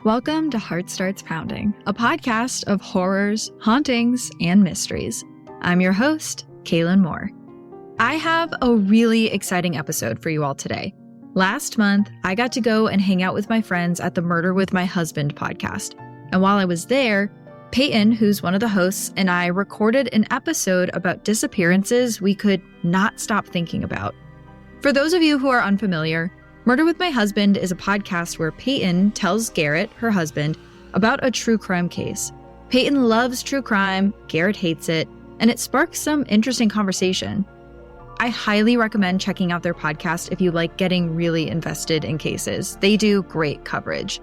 Welcome to Heart Starts Pounding, a podcast of horrors, hauntings, and mysteries. I'm your host, Kaelyn Moore. I have a really exciting episode for you all today. Last month, I got to go and hang out with my friends at the Murder with My Husband podcast. And while I was there, Payton, who's one of the hosts, and I recorded an episode about disappearances we could not stop thinking about. For those of you who are unfamiliar, Murder with My Husband is a podcast where Payton tells Garrett, her husband, about a true crime case. Payton loves true crime, Garrett hates it, and it sparks some interesting conversation. I highly recommend checking out their podcast if you like getting really invested in cases. They do great coverage.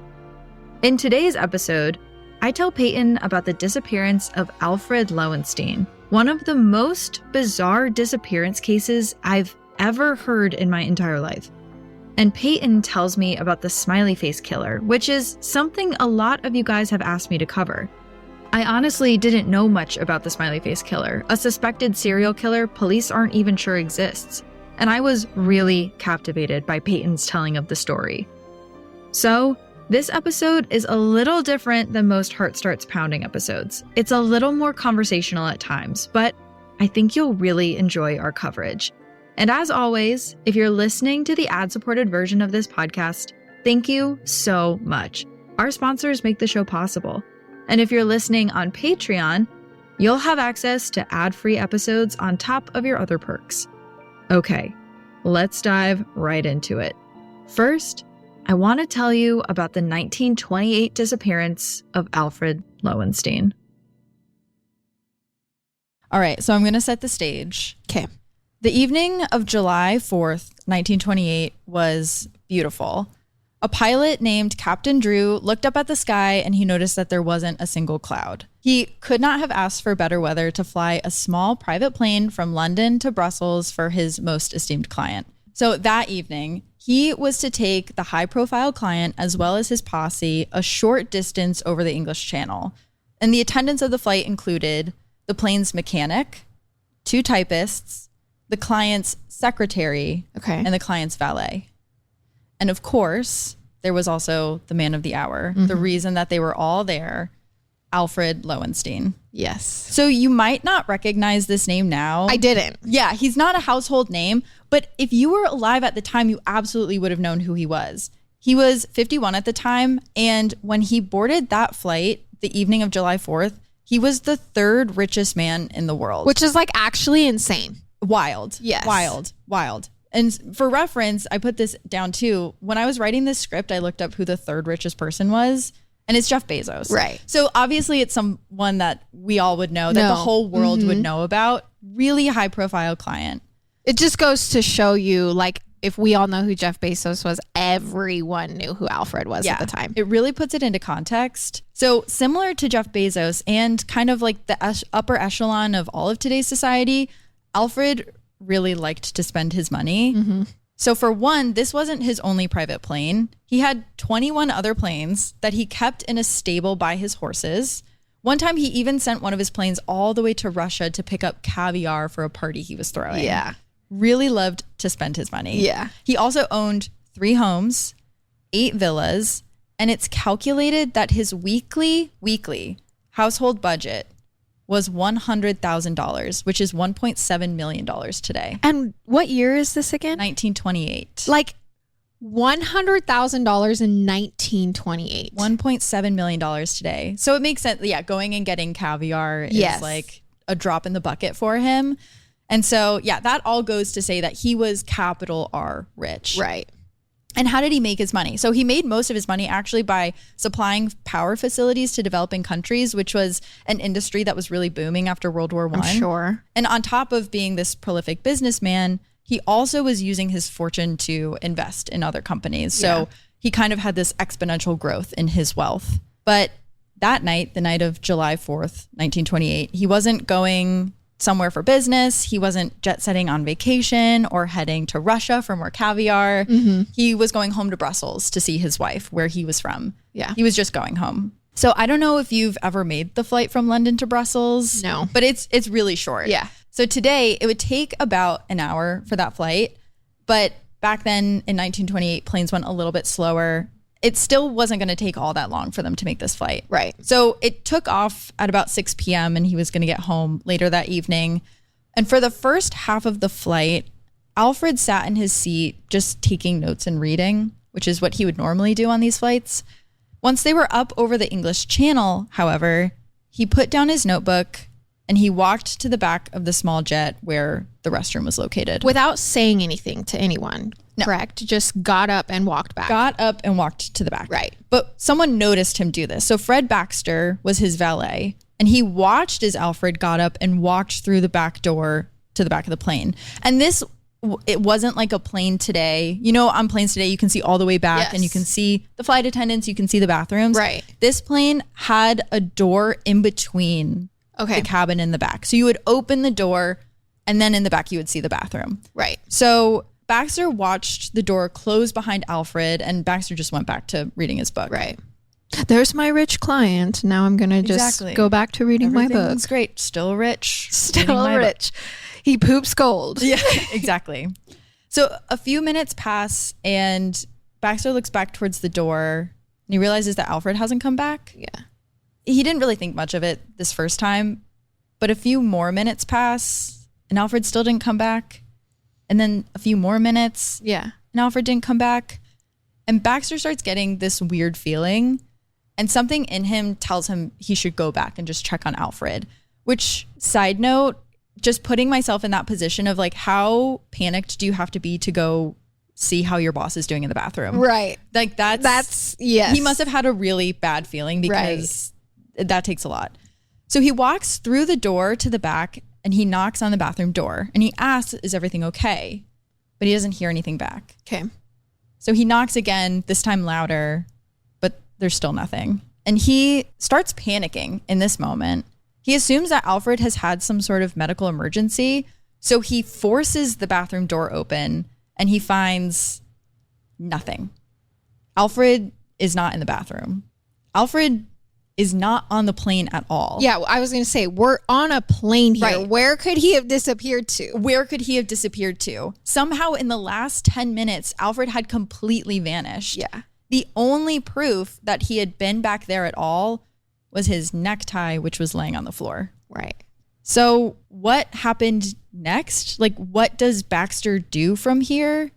In today's episode, I tell Payton about the disappearance of Alfred Lowenstein, one of the most bizarre disappearance cases I've ever heard in my entire life. And Payton tells me about the Smiley Face Killer, which is something a lot of you guys have asked me to cover. I honestly didn't know much about the Smiley Face Killer, a suspected serial killer police aren't even sure exists. And I was really captivated by Payton's telling of the story. So, this episode is a little different than most Heart Starts Pounding episodes. It's a little more conversational at times, but I think you'll really enjoy our coverage. And as always, if you're listening to the ad-supported version of this podcast, thank you so much. Our sponsors make the show possible. And if you're listening on Patreon, you'll have access to ad-free episodes on top of your other perks. Okay, let's dive right into it. First, I want to tell you about the 1928 disappearance of Alfred Lowenstein. All right, so I'm going to set the stage. Okay. The evening of July 4th, 1928 was beautiful. A pilot named Captain Drew looked up at the sky and he noticed that there wasn't a single cloud. He could not have asked for better weather to fly a small private plane from London to Brussels for his most esteemed client. So that evening, he was to take the high-profile client as well as his posse a short distance over the English Channel. And the attendants of the flight included the plane's mechanic, 2 typists, the client's secretary, and the client's valet. And of course, there was also the man of the hour, the reason that they were all there, Alfred Lowenstein. Yes. So you might not recognize this name now. I didn't. Yeah, he's not a household name, but if you were alive at the time, you absolutely would have known who he was. He was 51 at the time, and when he boarded that flight the evening of July 4th, he was the 3rd richest man in the world. Which is like actually insane. Wild. Yes. Wild. And for reference, I put this down too. When I was writing this script, I looked up who the 3rd richest person was, and it's Jeff Bezos. Right. So obviously it's someone that we all would know, that the whole world would know about. Really high profile client. It just goes to show you, like, if we all know who Jeff Bezos was, everyone knew who Alfred was at the time. It really puts it into context. So similar to Jeff Bezos and kind of like the upper echelon of all of today's society, Alfred really liked to spend his money. So for one, this wasn't his only private plane. He had 21 other planes that he kept in a stable by his horses. One time he even sent one of his planes all the way to Russia to pick up caviar for a party he was throwing. Yeah. Really loved to spend his money. Yeah. He also owned 3 homes, 8 villas, and it's calculated that his weekly household budget was $100,000, which is $1.7 million today. And what year is this again? 1928. Like $100,000 in 1928. $1.7 million today. So it makes sense. Yeah, going and getting caviar is like a drop in the bucket for him. And so, yeah, that all goes to say that he was capital R rich. Right. And how did he make his money? So he made most of his money actually by supplying power facilities to developing countries, which was an industry that was really booming after World War I. I'm sure. And on top of being this prolific businessman, he also was using his fortune to invest in other companies. So he kind of had this exponential growth in his wealth. But that night, the night of July 4th, 1928, he wasn't going somewhere for business. He wasn't jet setting on vacation or heading to Russia for more caviar. He was going home to Brussels to see his wife, where he was from. Yeah. He was just going home. So I don't know if you've ever made the flight from London to Brussels. No. But it's really short. Yeah. So today it would take about an hour for that flight. But back then in 1928, planes went a little bit slower. it still wasn't going to take all that long for them to make this flight. Right. So it took off at about 6 p.m. and he was going to get home later that evening. And for the first half of the flight, Alfred sat in his seat just taking notes and reading, which is what he would normally do on these flights. Once they were up over the English Channel, however, he put down his notebook and he walked to the back of the small jet where the restroom was located. Without saying anything to anyone, No. correct? Just got up and walked back. Got up and walked to the back. Right. But someone noticed him do this. So Fred Baxter was his valet, and he watched as Alfred got up and walked through the back door to the back of the plane. And this, it wasn't like a plane today. You know, on planes today, you can see all the way back. Yes. And you can see the flight attendants, you can see the bathrooms. Right. This plane had a door in between Okay. the cabin and the back. So you would open the door, and then in the back, you would see the bathroom. Right. So Baxter watched the door close behind Alfred, and Baxter just went back to reading his book. Right. There's my rich client. Now I'm going to just go back to reading my book. Everything's great. Still rich. Still rich. He poops gold. Yeah, exactly. So a few minutes pass, and Baxter looks back towards the door, and he realizes that Alfred hasn't come back. Yeah. He didn't really think much of it this first time, but a few more minutes pass, and Alfred still didn't come back. And then a few more minutes, Yeah. and Alfred didn't come back. And Baxter starts getting this weird feeling, and something in him tells him he should go back and just check on Alfred. Which, side note, just putting myself in that position of like, how panicked do you have to be to go see how your boss is doing in the bathroom? Right. Like That's yes. he must have had a really bad feeling because that takes a lot. So he walks through the door to the back and he knocks on the bathroom door and he asks, is everything okay? But he doesn't hear anything back. Okay. So he knocks again, this time louder, but there's still nothing. And he starts panicking in this moment. He assumes that Alfred has had some sort of medical emergency. So he forces the bathroom door open and he finds nothing. Alfred is not in the bathroom. Alfred is not on the plane at all. Yeah, I was going to say, we're on a plane here. Right. Where could he have disappeared to? Where could he have disappeared to? Somehow in the last 10 minutes, Alfred had completely vanished. Yeah. The only proof that he had been back there at all was his necktie, which was laying on the floor. Right. So what happened next? Like, what does Baxter do from here?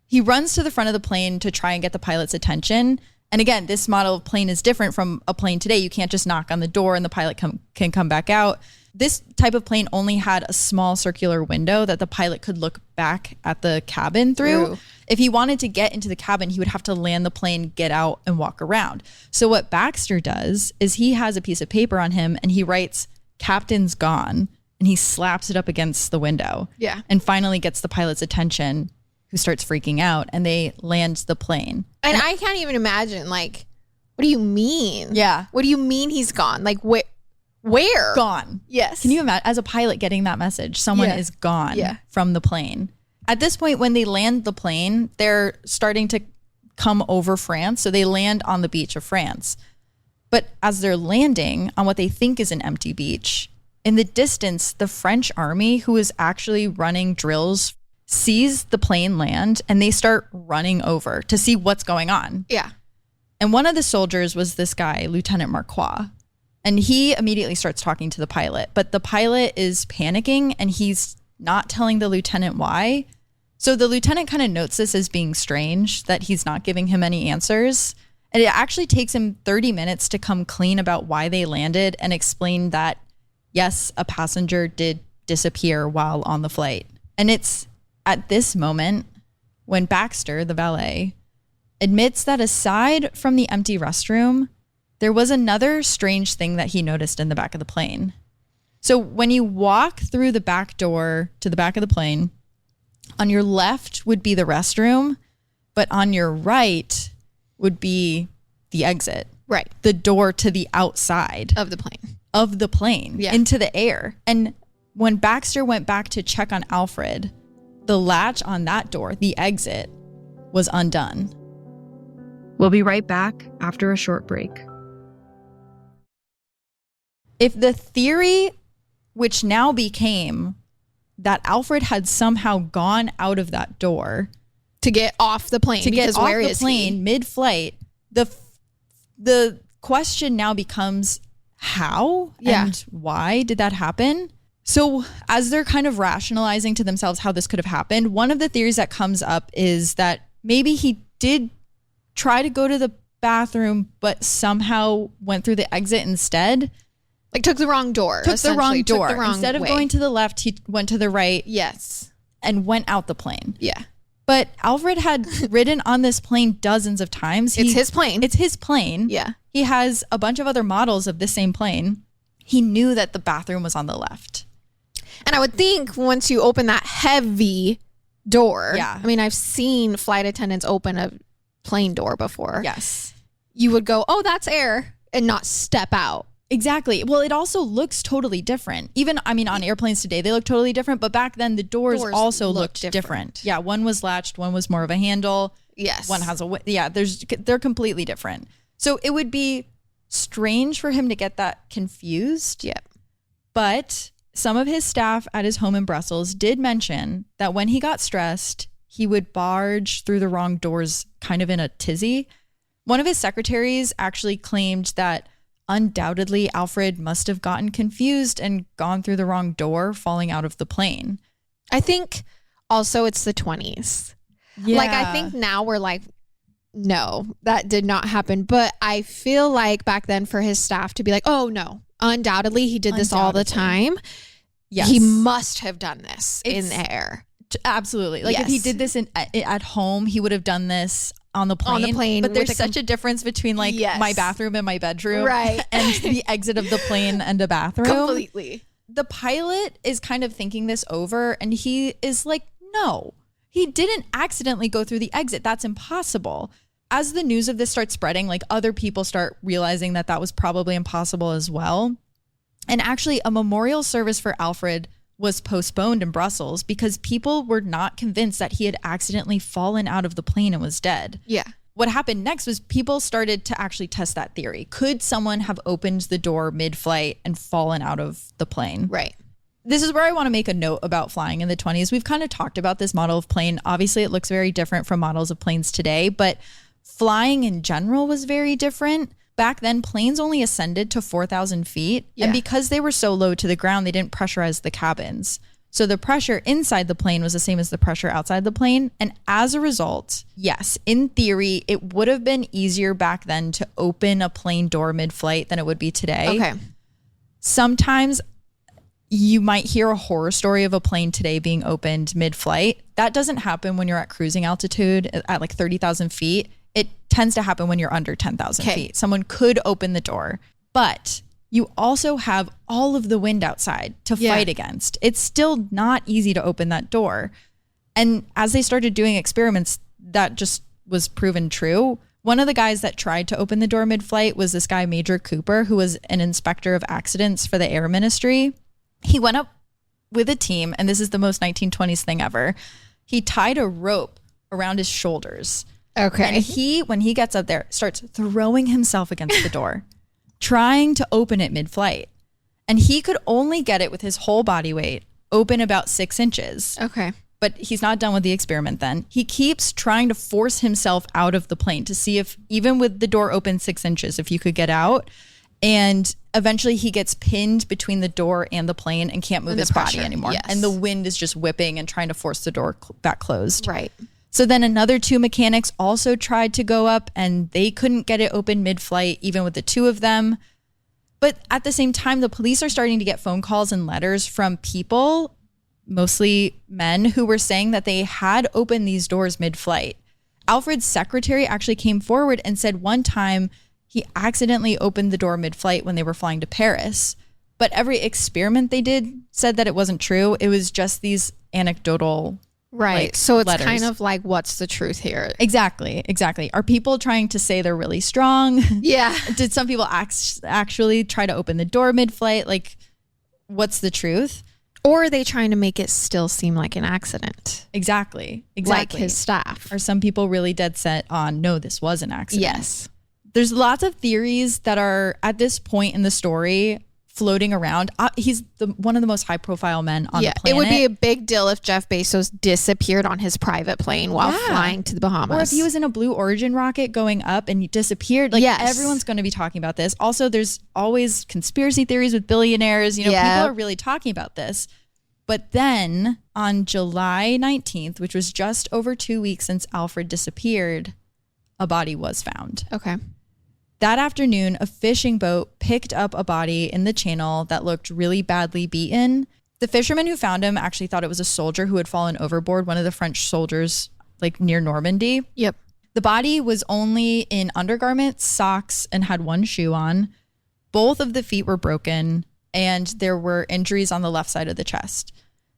He runs to the front of the plane to try and get the pilot's attention. And again, this model of plane is different from a plane today. You can't just knock on the door and the pilot can come back out. This type of plane only had a small circular window that the pilot could look back at the cabin through. If he wanted to get into the cabin, he would have to land the plane, get out, and walk around. So what Baxter does is he has a piece of paper on him and he writes, "Captain's gone," and he slaps it up against the window. Yeah. And finally gets the pilot's attention, who starts freaking out, and they land the plane. And I can't even imagine, like, what do you mean? Yeah. What do you mean he's gone? Like, where? Gone. Yes. Can you imagine, as a pilot getting that message, someone Yeah. is gone Yeah. from the plane? At this point, when they land the plane, they're starting to come over France. So they land on the beach of France. But as they're landing on what they think is an empty beach, in the distance, the French army, who is actually running drills, sees the plane land and they start running over to see what's going on. Yeah. And one of the soldiers was this guy, Lieutenant Marquois. And he immediately starts talking to the pilot, but the pilot is panicking and he's not telling the lieutenant why. So the lieutenant kind of notes this as being strange, that he's not giving him any answers. And it actually takes him 30 minutes to come clean about why they landed and explain that, yes, a passenger did disappear while on the flight. And it's at this moment when Baxter, the valet, admits that aside from the empty restroom, there was another strange thing that he noticed in the back of the plane. So when you walk through the back door to the back of the plane, on your left would be the restroom, but on your right would be the exit. Right. The door to the outside Of the plane. of the plane, Yeah. into the air. And when Baxter went back to check on Alfred, the latch on that door, the exit, was undone. We'll be right back after a short break. If the theory, which now became that Alfred had somehow gone out of that door To get off the plane. to get because off where the is plane he? mid-flight, The question now becomes how and why did that happen? So as they're kind of rationalizing to themselves how this could have happened, one of the theories that comes up is that maybe he did try to go to the bathroom, but somehow went through the exit instead. Like took the wrong door. Took the wrong door. Took the wrong Instead of way. going to the left, he went to the right. Yes. And went out the plane. Yeah. But Alfred had ridden on this plane dozens of times. It's his plane. It's his plane. Yeah. He has a bunch of other models of the same plane. He knew that the bathroom was on the left. And I would think once you open that heavy door, Yeah. I mean, I've seen flight attendants open a plane door before. Yes. You would go, oh, that's air, and not step out. Exactly. Well, it also looks totally different. Even, I mean, on airplanes today, they look totally different. But back then, the doors also looked different. Yeah. One was latched. One was more of a handle. Yes. One has a, they're completely different. So it would be strange for him to get that confused. Yep. But some of his staff at his home in Brussels did mention that when he got stressed, he would barge through the wrong doors kind of in a tizzy. One of his secretaries actually claimed that undoubtedly Alfred must have gotten confused and gone through the wrong door, falling out of the plane. I think also it's the 20s. Yeah. Like, I think now we're like, no, that did not happen. But I feel like back then for his staff to be like, oh, no, undoubtedly he did this all the time. Yes. He must have done this in the air. Absolutely. Like if he did this at home, he would have done this on the plane. On the plane. But there's such a difference between like my bathroom and my bedroom. Right. And the exit of the plane and a bathroom. Completely. The pilot is kind of thinking this over and he is like, no, he didn't accidentally go through the exit. That's impossible. As the news of this starts spreading, like other people start realizing that that was probably impossible as well. And actually a memorial service for Alfred was postponed in Brussels because people were not convinced that he had accidentally fallen out of the plane and was dead. Yeah. What happened next was people started to actually test that theory. Could someone have opened the door mid-flight and fallen out of the plane? Right. This is where I want to make a note about flying in the 20s. We've kind of talked about this model of plane. Obviously, it looks very different from models of planes today, but flying in general was very different. Back then, planes only ascended to 4,000 feet. Yeah. And because they were so low to the ground, they didn't pressurize the cabins. So the pressure inside the plane was the same as the pressure outside the plane. And as a result, yes, in theory, it would have been easier back then to open a plane door mid-flight than it would be today. Okay. Sometimes you might hear a horror story of a plane today being opened mid-flight. That doesn't happen when you're at cruising altitude at like 30,000 feet. It tends to happen when you're under 10,000 feet. Someone could open the door, but you also have all of the wind outside to fight against. It's still not easy to open that door. And as they started doing experiments, that just was proven true. One of the guys that tried to open the door mid-flight was this guy, Major Cooper, who was an inspector of accidents for the Air Ministry. He went up with a team, and this is the most 1920s thing ever. He tied a rope around his shoulders. Okay. And when he gets up there, starts throwing himself against the door, trying to open it mid-flight. And he could only get it with his whole body weight open about 6 inches. Okay. But he's not done with the experiment then. He keeps trying to force himself out of the plane to see if, even with the door open 6 inches, if you could get out. And eventually he gets pinned between the door and the plane and can't move his body anymore. Yes. And the wind is just whipping and trying to force the door back closed. Right. So then another 2 mechanics also tried to go up and they couldn't get it open mid-flight, even with the 2 of them. But at the same time, the police are starting to get phone calls and letters from people, mostly men, who were saying that they had opened these doors mid-flight. Alfred's secretary actually came forward and said one time he accidentally opened the door mid-flight when they were flying to Paris. But every experiment they did said that it wasn't true. It was just these anecdotal Right. So it's letters. kind of like, what's the truth here? Exactly. Are people trying to say they're really strong? Yeah. Did some people actually try to open the door mid-flight? Like, what's the truth? Or are they trying to make it still seem like an accident? Exactly. Like his staff. Are some people really dead set on, no, this was an accident? Yes. There's lots of theories that are at this point in the story floating around. He's one of the most high profile men on the planet. It would be a big deal if Jeff Bezos disappeared on his private plane while flying to the Bahamas. Or if he was in a Blue Origin rocket going up and he disappeared. Everyone's going to be talking about this. Also, there's always conspiracy theories with billionaires. People are really talking about this. But then on July 19th, which was just over 2 weeks since Alfred disappeared, a body was found. Okay. That afternoon, a fishing boat picked up a body in the channel that looked really badly beaten. The fisherman who found him actually thought it was a soldier who had fallen overboard, one of the French soldiers, like near Normandy. Yep. The body was only in undergarments, socks, and had one shoe on. Both of the feet were broken, and there were injuries on the left side of the chest.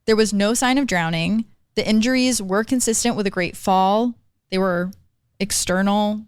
There was no sign of drowning. The injuries were consistent with a great fall. They were external,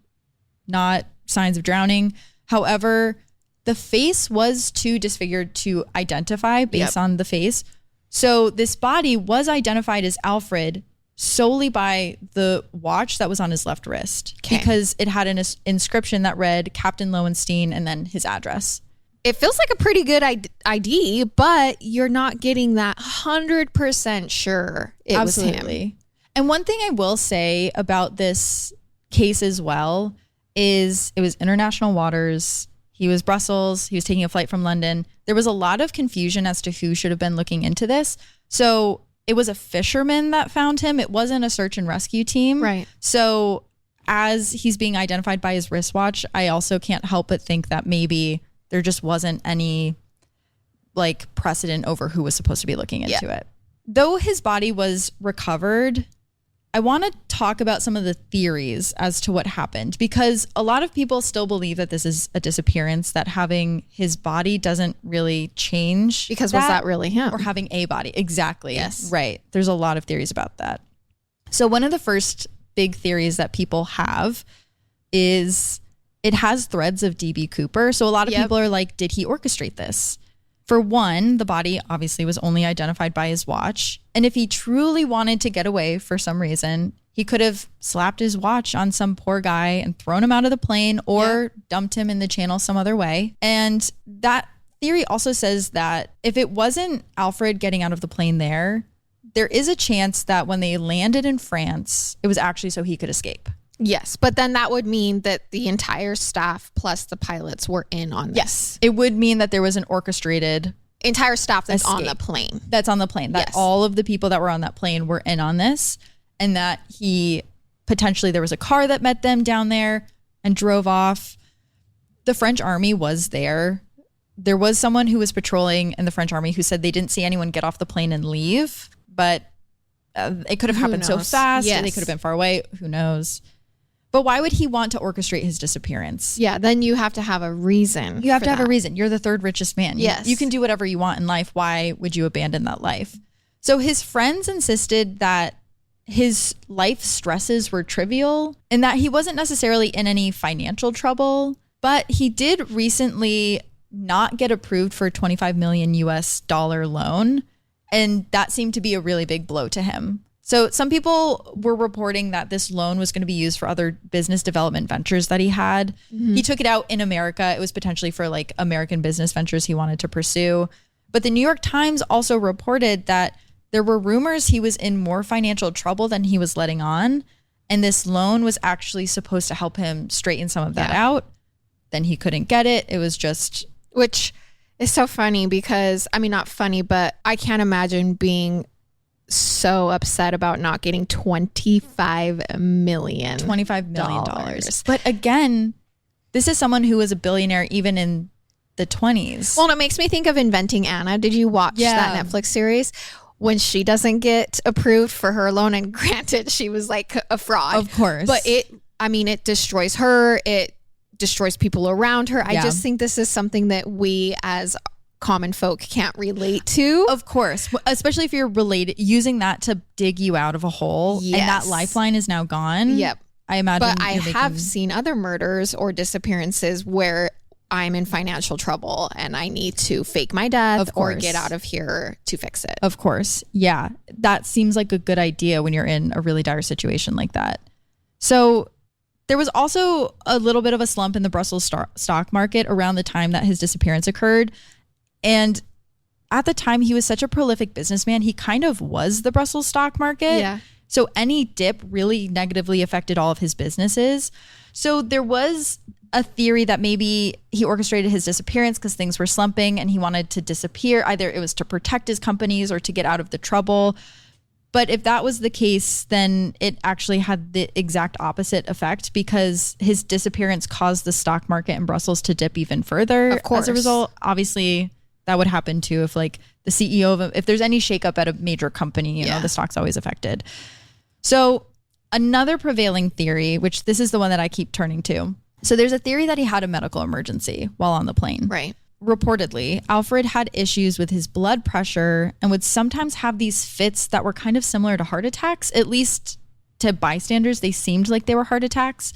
not signs of drowning. However, the face was too disfigured to identify based on the face. So this body was identified as Alfred solely by the watch that was on his left wrist because it had an inscription that read Captain Lowenstein and then his address. It feels like a pretty good ID, but you're not getting that 100% sure it was him. And one thing I will say about this case as well is it was international waters. He was Brussels. He was taking a flight from London. There was a lot of confusion as to who should have been looking into this. So it was a fisherman that found him. It wasn't a search and rescue team. Right. So as he's being identified by his wristwatch, I also can't help but think that maybe there just wasn't any like precedent over who was supposed to be looking into it. Though his body was recovered, I want to talk about some of the theories as to what happened, because a lot of people still believe that this is a disappearance, that having his body doesn't really change. Because was that really him? Or having a body. Exactly. Yes. Right. There's a lot of theories about that. So one of the first big theories that people have is it has threads of D.B. Cooper. So a lot of people are like, did he orchestrate this? For one, the body obviously was only identified by his watch. And if he truly wanted to get away for some reason, he could have slapped his watch on some poor guy and thrown him out of the plane or dumped him in the channel some other way. And that theory also says that if it wasn't Alfred getting out of the plane there is a chance that when they landed in France, it was actually so he could escape. Yes, but then that would mean that the entire staff plus the pilots were in on this. Yes, it would mean that there was an orchestrated entire staff that's escape. on the plane. That's on the plane. That all of the people that were on that plane were in on this, and that he potentially there was a car that met them down there and drove off. The French army was there. There was someone who was patrolling in the French army who said they didn't see anyone get off the plane and leave, but it could have happened so fast. Yes. They could have been far away. Who knows? But why would he want to orchestrate his disappearance? Yeah, then you have to have a reason. You have to have a reason. You're the third richest man. Yes. You can do whatever you want in life. Why would you abandon that life? So his friends insisted that his life stresses were trivial and that he wasn't necessarily in any financial trouble, but he did recently not get approved for a $25 million US loan. And that seemed to be a really big blow to him. So some people were reporting that this loan was going to be used for other business development ventures that he had. Mm-hmm. He took it out in America. It was potentially for like American business ventures he wanted to pursue. But the New York Times also reported that there were rumors he was in more financial trouble than he was letting on. And this loan was actually supposed to help him straighten some of that out. Then he couldn't get it. It was just... Which is so funny because, I mean, not funny, but I can't imagine being so upset about not getting $25 million. But again, this is someone who was a billionaire even in the 20s. Well, and it makes me think of Inventing Anna. Did you watch that Netflix series? When she doesn't get approved for her loan, and granted, she was like a fraud. Of course. But it destroys her. It destroys people around her. I just think this is something that we as common folk can't relate to. Of course, especially if you're using that to dig you out of a hole, and that lifeline is now gone. Yep. I imagine. But I have seen other murders or disappearances where I'm in financial trouble and I need to fake my death or get out of here to fix it. Of course. Yeah. That seems like a good idea when you're in a really dire situation like that. So there was also a little bit of a slump in the Brussels stock market around the time that his disappearance occurred. And at the time, he was such a prolific businessman. He kind of was the Brussels stock market. Yeah. So any dip really negatively affected all of his businesses. So there was a theory that maybe he orchestrated his disappearance because things were slumping and he wanted to disappear. Either it was to protect his companies or to get out of the trouble. But if that was the case, then it actually had the exact opposite effect because his disappearance caused the stock market in Brussels to dip even further. Of course. As a result, obviously, that would happen too if like the CEO of if there's any shakeup at a major company, you know, the stock's always affected. So another prevailing theory, which this is the one that I keep turning to. So there's a theory that he had a medical emergency while on the plane. Right. Reportedly, Alfred had issues with his blood pressure and would sometimes have these fits that were kind of similar to heart attacks. At least to bystanders, they seemed like they were heart attacks.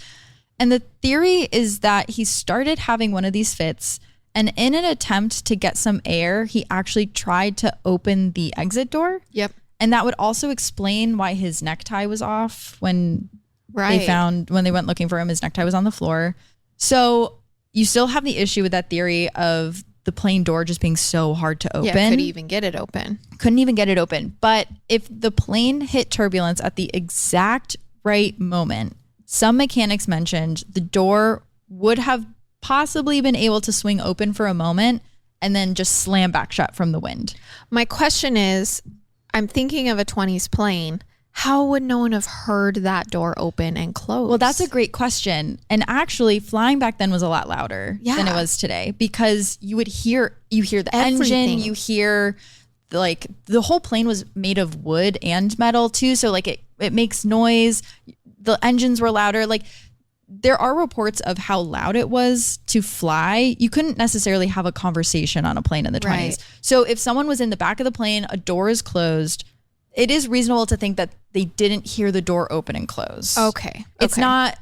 And the theory is that he started having one of these fits, and in an attempt to get some air, he actually tried to open the exit door. Yep. And that would also explain why his necktie was off when when they went looking for him, his necktie was on the floor. So you still have the issue with that theory of the plane door just being so hard to open. Yeah, couldn't even get it open. Couldn't even get it open. But if the plane hit turbulence at the exact right moment, some mechanics mentioned the door would have possibly been able to swing open for a moment and then just slam back shut from the wind. My question is, I'm thinking of a 20s plane. How would no one have heard that door open and close? Well, that's a great question. And actually, flying back then was a lot louder than it was today because you hear the engine, you hear like the whole plane was made of wood and metal too. So like it makes noise. The engines were louder. Like there are reports of how loud it was to fly. You couldn't necessarily have a conversation on a plane in the 20s. Right. So if someone was in the back of the plane, a door is closed, it is reasonable to think that they didn't hear the door open and close. Okay. It's not,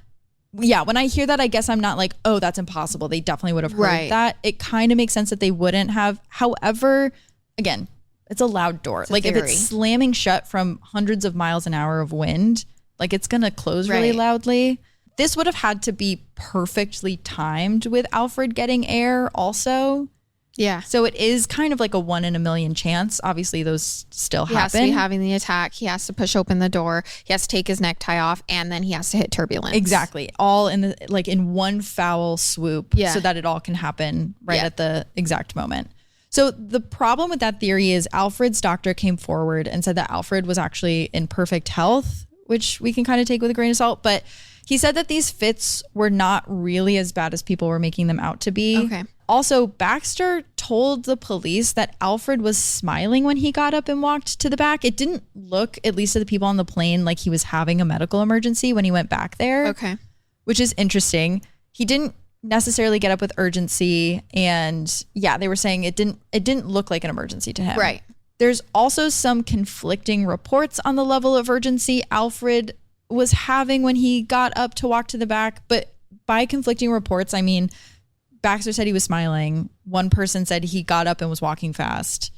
when I hear that, I guess I'm not like, oh, that's impossible. They definitely would have heard that. It kind of makes sense that they wouldn't have. However, again, it's a loud door. Like if it's slamming shut from hundreds of miles an hour of wind, like it's going to close really loudly. This would have had to be perfectly timed with Alfred getting air also. Yeah. So it is kind of like a 1 in a million chance. Obviously, those still happen. He has to be having the attack. He has to push open the door. He has to take his necktie off, and then he has to hit turbulence. Exactly. All in one foul swoop so that it all can happen at the exact moment. So the problem with that theory is Alfred's doctor came forward and said that Alfred was actually in perfect health, which we can kind of take with a grain of salt. But he said that these fits were not really as bad as people were making them out to be. Okay. Also, Baxter told the police that Alfred was smiling when he got up and walked to the back. It didn't look, at least to the people on the plane, like he was having a medical emergency when he went back there. Okay. Which is interesting. He didn't necessarily get up with urgency. And they were saying it didn't look like an emergency to him. Right. There's also some conflicting reports on the level of urgency Alfred was having when he got up to walk to the back. But by conflicting reports, I mean, Baxter said he was smiling. One person said he got up and was walking fast.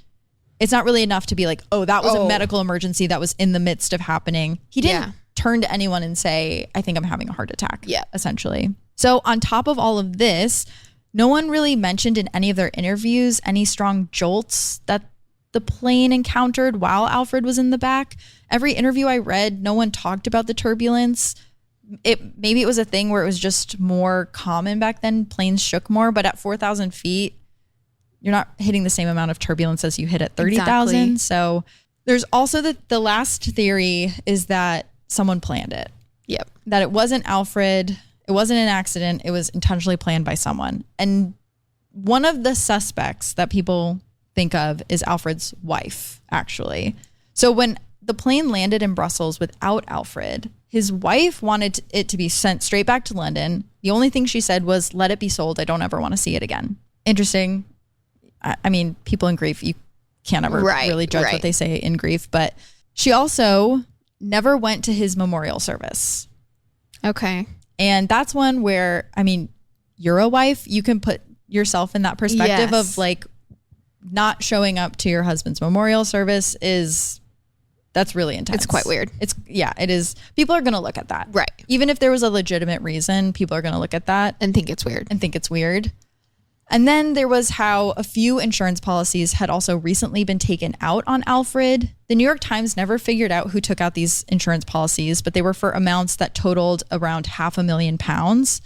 It's not really enough to be like, oh, that was a medical emergency that was in the midst of happening. He didn't turn to anyone and say, I think I'm having a heart attack, essentially. So on top of all of this, no one really mentioned in any of their interviews any strong jolts that the plane encountered while Alfred was in the back. Every interview I read, no one talked about the turbulence. Maybe it was a thing where it was just more common back then. Planes shook more, but at 4,000 feet, you're not hitting the same amount of turbulence as you hit at 30,000. Exactly. So there's also the last theory is that someone planned it. Yep. That it wasn't Alfred. It wasn't an accident. It was intentionally planned by someone. And one of the suspects that people think of is Alfred's wife, actually. So when the plane landed in Brussels without Alfred, his wife wanted it to be sent straight back to London. The only thing she said was, let it be sold. I don't ever want to see it again. Interesting. I mean, people in grief, you can't ever really judge what they say in grief. But she also never went to his memorial service. Okay. And that's one where, I mean, you're a wife. You can put yourself in that perspective of like not showing up to your husband's memorial service that's really intense. It's quite weird. It is. People are going to look at that. Right. Even if there was a legitimate reason, people are going to look at that and think it's weird. And then there was how a few insurance policies had also recently been taken out on Alfred. The New York Times never figured out who took out these insurance policies, but they were for amounts that totaled around £500,000.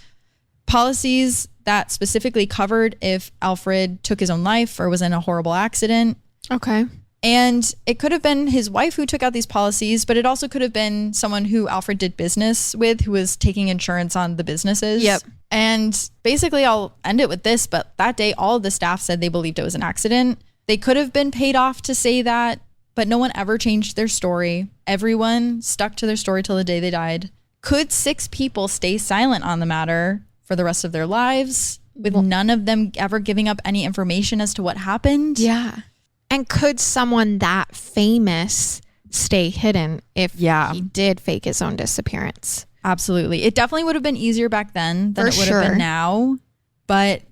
Policies that specifically covered if Alfred took his own life or was in a horrible accident. Okay. And it could have been his wife who took out these policies, but it also could have been someone who Alfred did business with who was taking insurance on the businesses. Yep. And basically, I'll end it with this, but that day, all of the staff said they believed it was an accident. They could have been paid off to say that, but no one ever changed their story. Everyone stuck to their story till the day they died. Could 6 people stay silent on the matter for the rest of their lives with none of them ever giving up any information as to what happened? Yeah. And could someone that famous stay hidden if he did fake his own disappearance? Absolutely. It definitely would have been easier back then than For it would have been now. But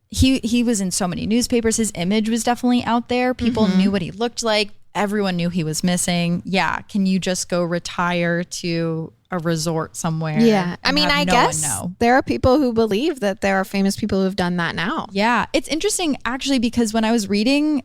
he was in so many newspapers. His image was definitely out there. People knew what he looked like. Everyone knew he was missing. Yeah. Can you just go retire to a resort somewhere? Yeah. I mean, I guess there are people who believe that there are famous people who have done that now. Yeah. It's interesting actually, because when I was reading,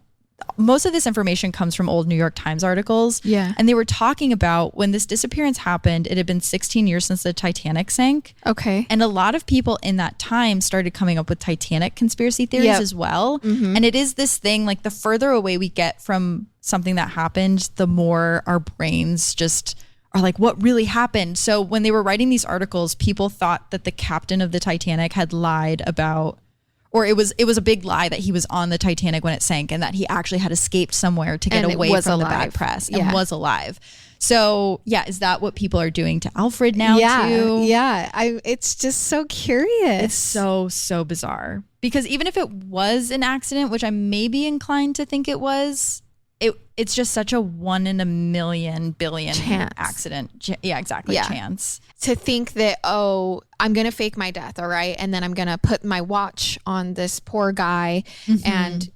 most of this information comes from old New York Times articles. Yeah. And they were talking about when this disappearance happened, it had been 16 years since the Titanic sank. Okay. And a lot of people in that time started coming up with Titanic conspiracy theories as well. And it is this thing, like the further away we get from something that happened, the more our brains just are like, what really happened? So when they were writing these articles, people thought that the captain of the Titanic had lied about, or it was a big lie that he was on the Titanic when it sank and that he actually had escaped somewhere to get away from the bad press and was alive. So yeah, is that what people are doing to Alfred now too? Yeah. It's just so curious. It's so bizarre, because even if it was an accident, which I may be inclined to think it was, it's just such a 1 in a million billion chance. Accident. Yeah, exactly. Yeah. Chance. To think that, oh, I'm going to fake my death. All right. And then I'm going to put my watch on this poor guy. And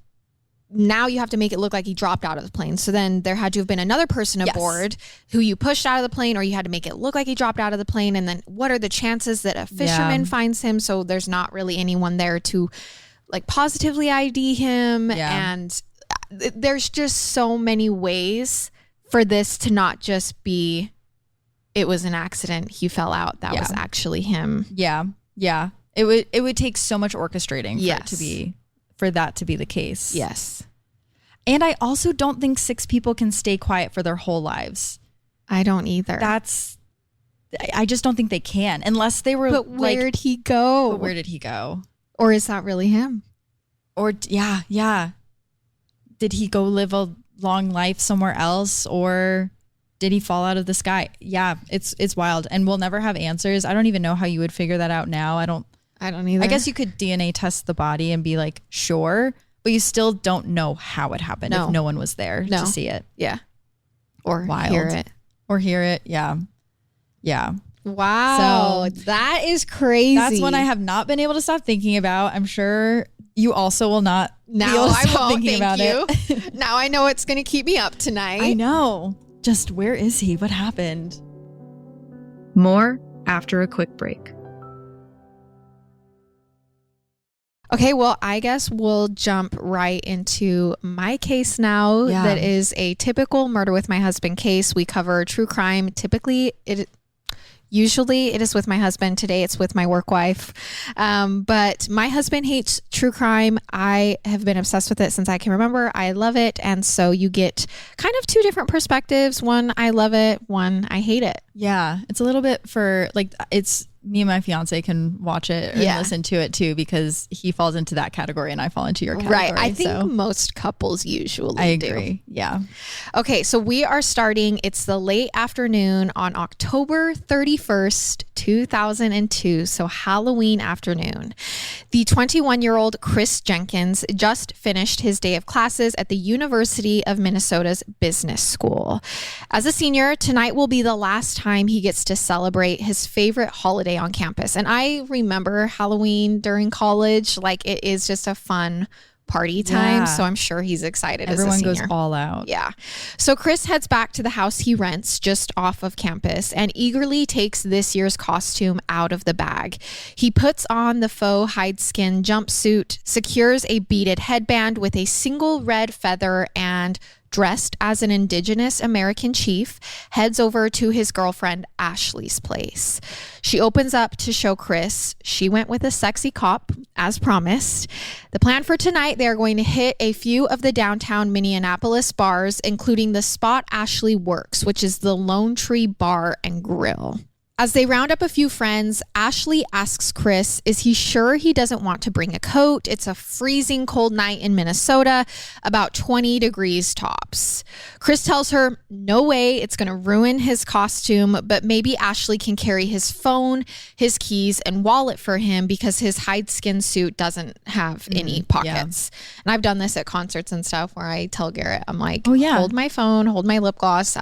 now you have to make it look like he dropped out of the plane. So then there had to have been another person aboard who you pushed out of the plane, or you had to make it look like he dropped out of the plane. And then what are the chances that a fisherman finds him? So there's not really anyone there to like positively ID him. And there's just so many ways for this to not just be, it was an accident, he fell out, that was actually him. Yeah. It would take so much orchestrating for that to be the case. Yes. And I also don't think 6 people can stay quiet for their whole lives. I don't either. I just don't think they can, unless they were. But where'd he go? Where did he go? Or is that really him? Or yeah. Did he go live a long life somewhere else, or did he fall out of the sky? Yeah, it's wild, and we'll never have answers. I don't even know how you would figure that out now. I don't either. I guess you could DNA test the body and be like, sure, but you still don't know how it happened if no one was there to see it. Yeah. Or hear it. Yeah. Wow. So that is crazy. That's one I have not been able to stop thinking about. I'm sure you also will not. Now I won't. Thank you. Now I know it's going to keep me up tonight. I know. Just where is he? What happened? More after a quick break. Okay, well, I guess we'll jump right into my case now. Yeah. That is a typical murder with my husband case. We cover true crime. Usually it is with my husband. Today it's with my work wife. But my husband hates true crime. I have been obsessed with it since I can remember. I love it. And so you get kind of 2 different perspectives. One, I love it. One, I hate it. Yeah. It's a little bit for like, it's me and my fiance can watch it or listen to it too, because he falls into that category and I fall into your category. Right. I think most couples usually do. I agree. Yeah. Okay. So we are starting, it's the late afternoon on October 31st, 2002. So Halloween afternoon. The 21-year-old Chris Jenkins just finished his day of classes at the University of Minnesota's Business School. As a senior, tonight will be the last time he gets to celebrate his favorite holiday on campus. And I remember Halloween during college, like it is just a fun party time. Yeah. So I'm sure he's excited. Everyone as a goes senior. all out. Yeah. So Chris heads back to the house he rents just off of campus and eagerly takes this year's costume out of the bag. He puts on the faux hide skin jumpsuit, secures a beaded headband with a single red feather, and dressed as an Indigenous American chief, heads over to his girlfriend Ashley's place. She opens up to show Chris she went with a sexy cop, as promised. The plan for tonight, they are going to hit a few of the downtown Minneapolis bars, including the spot Ashley works, which is the Lone Tree Bar and Grill. As they round up a few friends, Ashley asks Chris, is he sure he doesn't want to bring a coat? It's a freezing cold night in Minnesota, about 20 degrees tops. Chris tells her, no way, it's going to ruin his costume, but maybe Ashley can carry his phone, his keys, and wallet for him because his hide skin suit doesn't have any pockets. Yeah. And I've done this at concerts and stuff where I tell Garrett, I'm like, hold my phone, hold my lip gloss.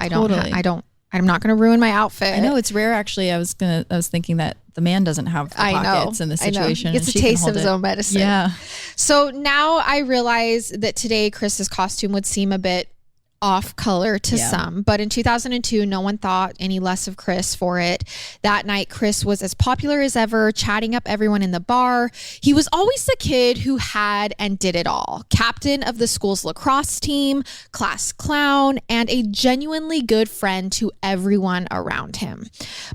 I'm not going to ruin my outfit. I know it's rare. Actually, I was thinking that the man doesn't have the pockets in the situation. It's a taste of his own medicine. Yeah. So now I realize that today Chris's costume would seem a bit off color to some, but in 2002, no one thought any less of Chris for it. That night, Chris was as popular as ever, chatting up everyone in the bar. He was always the kid who had and did it all. Captain of the school's lacrosse team, class clown, and a genuinely good friend to everyone around him.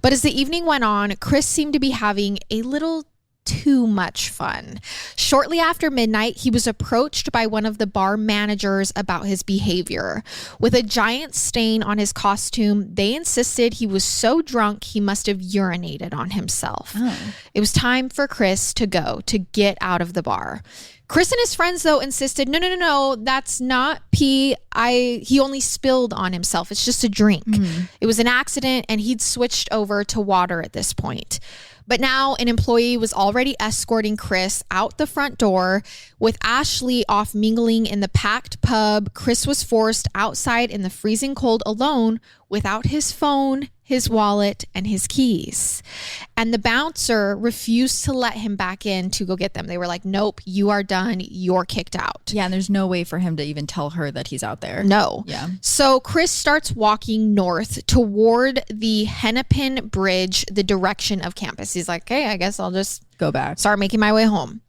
But as the evening went on, Chris seemed to be having a little too much fun. Shortly after midnight, he was approached by one of the bar managers about his behavior. With a giant stain on his costume, they insisted he was so drunk he must have urinated on himself. Oh. It was time for Chris to go, to get out of the bar. Chris and his friends, though, insisted, no, that's not pee. He only spilled on himself. It's just a drink. It was an accident, and he'd switched over to water at this point. But now an employee was already escorting Chris out the front door. With Ashley off mingling in the packed pub, Chris was forced outside in the freezing cold alone without his phone, his wallet, and his keys. And the bouncer refused to let him back in to go get them. They were like, nope, you are done. You're kicked out. Yeah, and there's no way for him to even tell her that he's out there. No. Yeah. So Chris starts walking north toward the Hennepin Bridge, the direction of campus. He's like, okay, I guess I'll just go back, start making my way home.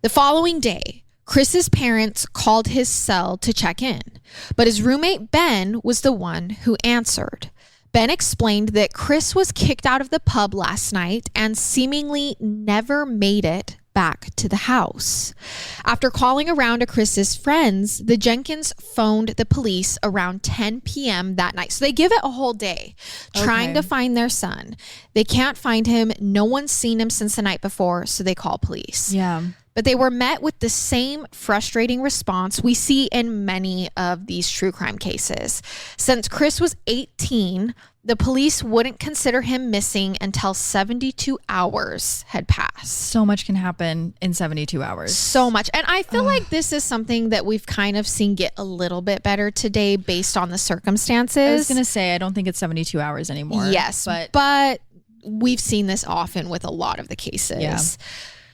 The following day, Chris's parents called his cell to check in, but his roommate Ben was the one who answered. Ben explained that Chris was kicked out of the pub last night and seemingly never made it back to the house. After calling around to Chris's friends, the Jenkins phoned the police around 10 p.m. that night. So they give it a whole day trying to find their son. They can't find him. No one's seen him since the night before, so they call police. Yeah. But they were met with the same frustrating response we see in many of these true crime cases. Since Chris was 18, the police wouldn't consider him missing until 72 hours had passed. So much can happen in 72 hours. So much. And I feel like this is something that we've kind of seen get a little bit better today based on the circumstances. I was going to say, I don't think it's 72 hours anymore. Yes, but we've seen this often with a lot of the cases. Yeah.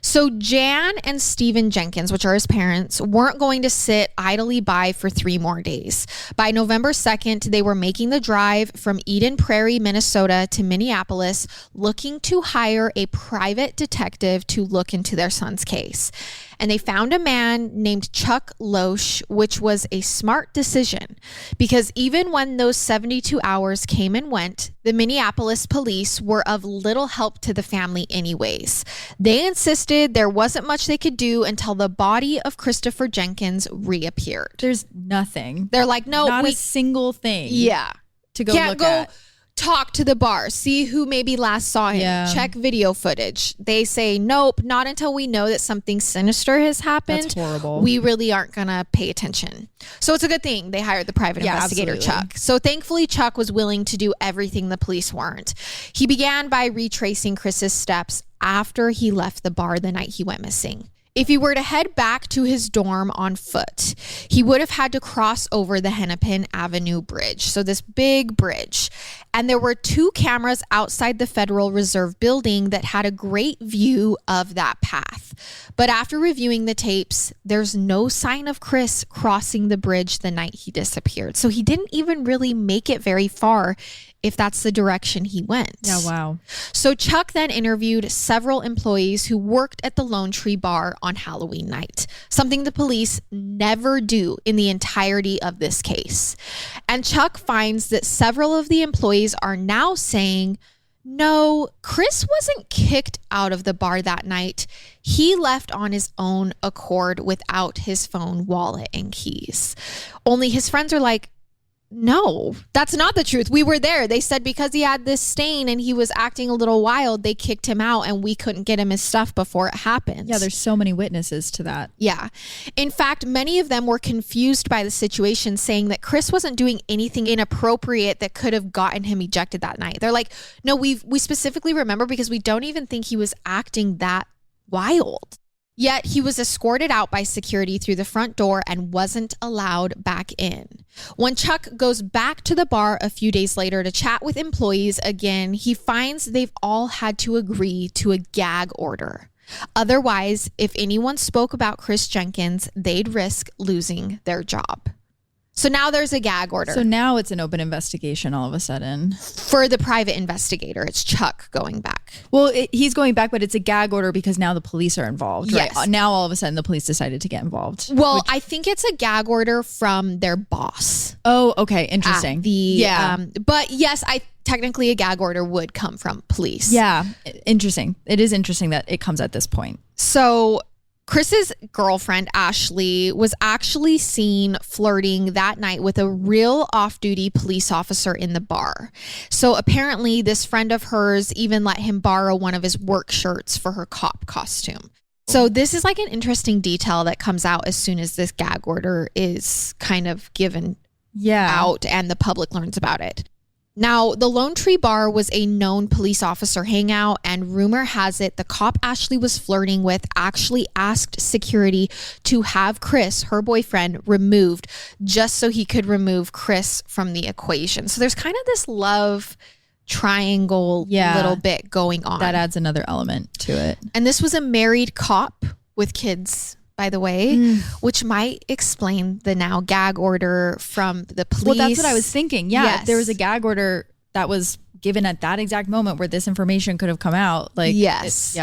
So Jan and Stephen Jenkins, which are his parents, weren't going to sit idly by for 3 more days. By November 2nd, they were making the drive from Eden Prairie, Minnesota to Minneapolis, looking to hire a private detective to look into their son's case. And they found a man named Chuck Loesch, which was a smart decision because even when those 72 hours came and went, the Minneapolis police were of little help to the family anyways. They insisted there wasn't much they could do until the body of Christopher Jenkins reappeared. There's nothing. They're like, no, not a single thing. Yeah. To go look at. Talk to the bar, see who maybe last saw him, check video footage. They say, nope, not until we know that something sinister has happened. That's horrible. We really aren't going to pay attention. So it's a good thing they hired the private investigator, absolutely. Chuck. So thankfully, Chuck was willing to do everything the police weren't. He began by retracing Chris's steps after he left the bar the night he went missing. If he were to head back to his dorm on foot, he would have had to cross over the Hennepin Avenue Bridge. So this big bridge. And there were 2 cameras outside the Federal Reserve building that had a great view of that path. But after reviewing the tapes, there's no sign of Chris crossing the bridge the night he disappeared. So he didn't even really make it very far, if that's the direction he went. Yeah, wow. So Chuck then interviewed several employees who worked at the Lone Tree Bar on Halloween night, something the police never do in the entirety of this case. And Chuck finds that several of the employees are now saying, no, Chris wasn't kicked out of the bar that night. He left on his own accord without his phone, wallet, and keys. Only his friends are like, no, that's not the truth. We were there. They said because he had this stain and he was acting a little wild, they kicked him out and we couldn't get him his stuff before it happened. Yeah, there's so many witnesses to that. Yeah. In fact, many of them were confused by the situation, saying that Chris wasn't doing anything inappropriate that could have gotten him ejected that night. They're like, no, we specifically remember because we don't even think he was acting that wild. Yet he was escorted out by security through the front door and wasn't allowed back in. When Chuck goes back to the bar a few days later to chat with employees again, he finds they've all had to agree to a gag order. Otherwise, if anyone spoke about Chris Jenkins, they'd risk losing their job. So now there's a gag order. So now it's an open investigation all of a sudden. For the private investigator, it's Chuck going back. Well, he's going back, but it's a gag order because now the police are involved, yes. Right? Now all of a sudden the police decided to get involved. Well, I think it's a gag order from their boss. Oh, okay. Interesting. But yes, technically a gag order would come from police. Yeah. Interesting. It is interesting that it comes at this point. So Chris's girlfriend, Ashley, was actually seen flirting that night with a real off-duty police officer in the bar. So apparently this friend of hers even let him borrow one of his work shirts for her cop costume. So this is like an interesting detail that comes out as soon as this gag order is kind of given out and the public learns about it. Now, the Lone Tree Bar was a known police officer hangout, and rumor has it the cop Ashley was flirting with actually asked security to have Chris, her boyfriend, removed just so he could remove Chris from the equation. So there's kind of this love triangle little bit going on. That adds another element to it. And this was a married cop with kids, by the way, which might explain the now gag order from the police. Well, that's what I was thinking. Yeah, yes. There was a gag order that was given at that exact moment where this information could have come out. Like, yes. It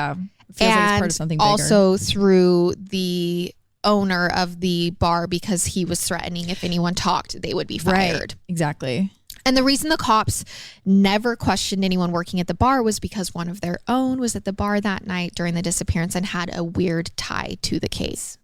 feels like it's part of something bigger. Also through the owner of the bar, because he was threatening if anyone talked, they would be fired. Right. Exactly. And the reason the cops never questioned anyone working at the bar was because one of their own was at the bar that night during the disappearance and had a weird tie to the case.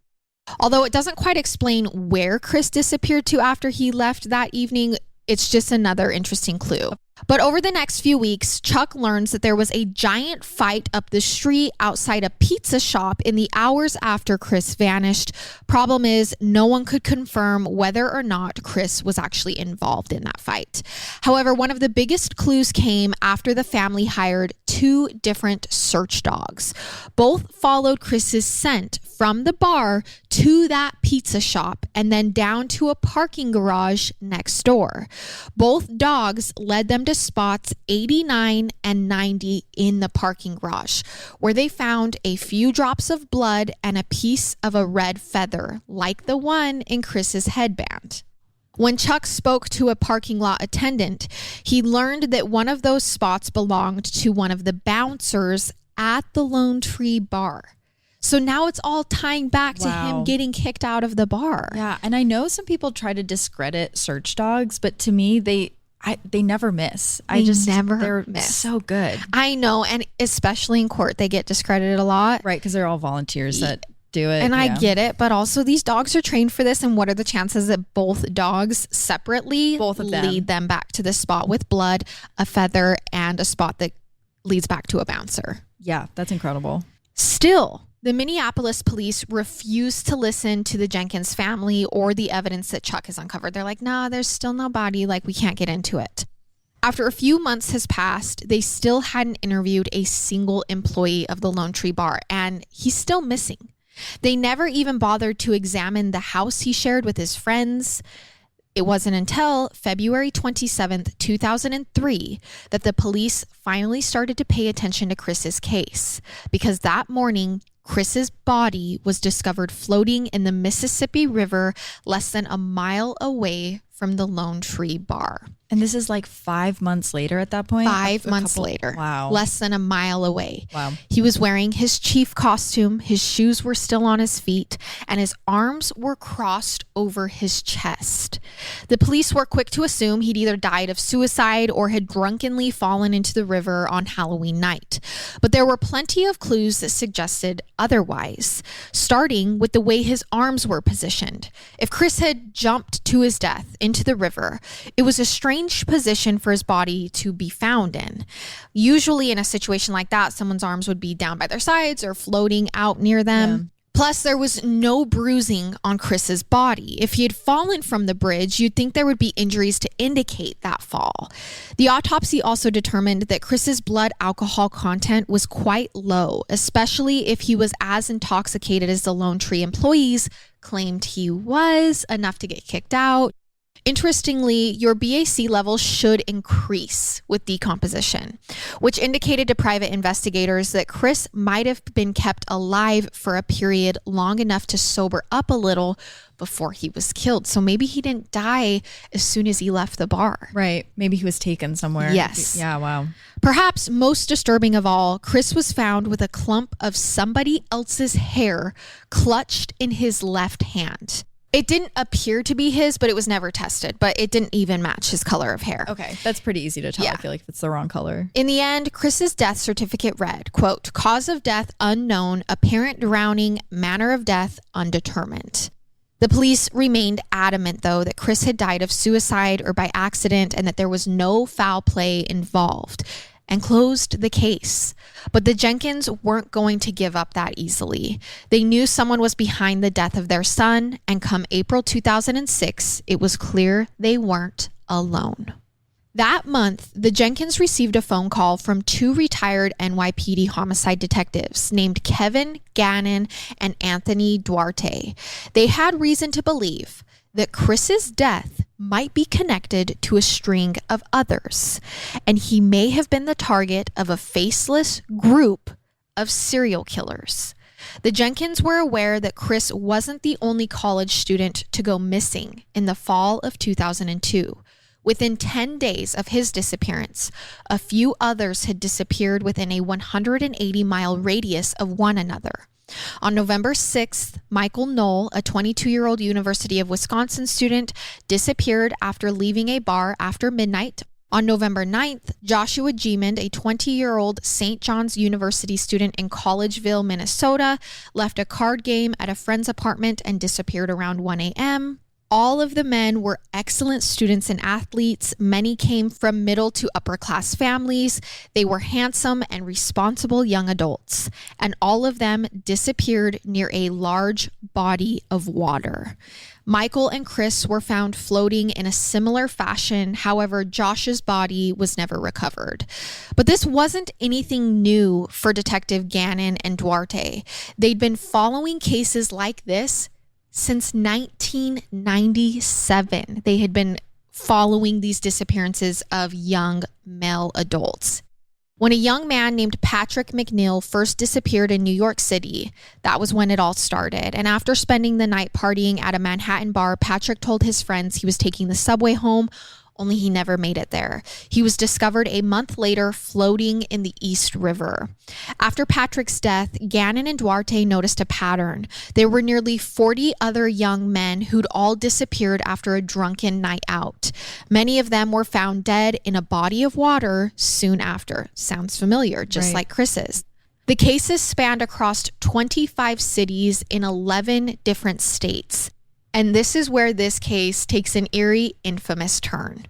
Although it doesn't quite explain where Chris disappeared to after he left that evening, it's just another interesting clue. But over the next few weeks, Chuck learns that there was a giant fight up the street outside a pizza shop in the hours after Chris vanished. Problem is, no one could confirm whether or not Chris was actually involved in that fight. However, one of the biggest clues came after the family hired 2 different search dogs. Both followed Chris's scent from the bar to that pizza shop and then down to a parking garage next door. Both dogs led them to spots 89 and 90 in the parking garage, where they found a few drops of blood and a piece of a red feather, like the one in Chris's headband. When Chuck spoke to a parking lot attendant, he learned that one of those spots belonged to one of the bouncers at the Lone Tree Bar. So now it's all tying back to him getting kicked out of the bar. Yeah, and I know some people try to discredit search dogs, but to me, they never miss. They're so good. I know, and especially in court, they get discredited a lot. Right, because they're all volunteers that do it. And I get it, but also these dogs are trained for this, and what are the chances that both dogs separately lead them back to the spot with blood, a feather, and a spot that leads back to a bouncer? Yeah, that's incredible. Still, the Minneapolis police refuse to listen to the Jenkins family or the evidence that Chuck has uncovered. They're like, nah, there's still no body. Like, we can't get into it. After a few months has passed, they still hadn't interviewed a single employee of the Lone Tree Bar, and he's still missing. They never even bothered to examine the house he shared with his friends. It wasn't until February 27th, 2003, that the police finally started to pay attention to Chris's case, because that morning, Chris's body was discovered floating in the Mississippi River less than a mile away from the Lone Tree Bar. And this is like 5 months later at that point? 5 months later. Wow. Less than a mile away. Wow. He was wearing his chief costume, his shoes were still on his feet, and his arms were crossed over his chest. The police were quick to assume he'd either died of suicide or had drunkenly fallen into the river on Halloween night. But there were plenty of clues that suggested otherwise, starting with the way his arms were positioned. If Chris had jumped to his death into the river, it was a strange position for his body to be found in. Usually in a situation like that, someone's arms would be down by their sides or floating out near them. Yeah. Plus, there was no bruising on Chris's body. If he had fallen from the bridge, you'd think there would be injuries to indicate that fall. The autopsy also determined that Chris's blood alcohol content was quite low, especially if he was as intoxicated as the Lone Tree employees claimed he was, enough to get kicked out. Interestingly, your BAC level should increase with decomposition, which indicated to private investigators that Chris might have been kept alive for a period long enough to sober up a little before he was killed. So maybe he didn't die as soon as he left the bar. Right. Maybe he was taken somewhere. Yes. Yeah, wow. Perhaps most disturbing of all, Chris was found with a clump of somebody else's hair clutched in his left hand. It didn't appear to be his, but it was never tested. But it didn't even match his color of hair. Okay, that's pretty easy to tell. Yeah. I feel like if it's the wrong color. In the end, Chris's death certificate read, quote, cause of death unknown, apparent drowning, manner of death undetermined. The police remained adamant, though, that Chris had died of suicide or by accident and that there was no foul play involved, and closed the case. But the Jenkins weren't going to give up that easily. They knew someone was behind the death of their son, and come April 2006, it was clear they weren't alone. That month, the Jenkins received a phone call from 2 retired NYPD homicide detectives named Kevin Gannon and Anthony Duarte. They had reason to believe that Chris's death might be connected to a string of others, and he may have been the target of a faceless group of serial killers. The Jenkins were aware that Chris wasn't the only college student to go missing in the fall of 2002. Within 10 days of his disappearance, a few others had disappeared within a 180-mile radius of one another. On November 6th, Michael Knoll, a 22-year-old University of Wisconsin student, disappeared after leaving a bar after midnight. On November 9th, Joshua Gemond, a 20-year-old St. John's University student in Collegeville, Minnesota, left a card game at a friend's apartment and disappeared around 1 a.m. All of the men were excellent students and athletes. Many came from middle to upper class families. They were handsome and responsible young adults, and all of them disappeared near a large body of water. Michael and Chris were found floating in a similar fashion. However, Josh's body was never recovered. But this wasn't anything new for Detective Gannon and Duarte. They'd been following cases like this since 1997. They had been following these disappearances of young male adults. When a young man named Patrick McNeil first disappeared in New York City, that was when it all started. And after spending the night partying at a Manhattan bar, Patrick told his friends he was taking the subway home, only he never made it there. He was discovered a month later floating in the East River. After Patrick's death, Gannon and Duarte noticed a pattern. There were nearly 40 other young men who'd all disappeared after a drunken night out. Many of them were found dead in a body of water soon after. Sounds familiar, just like Chris's. The cases spanned across 25 cities in 11 different states. And this is where this case takes an eerie, infamous turn.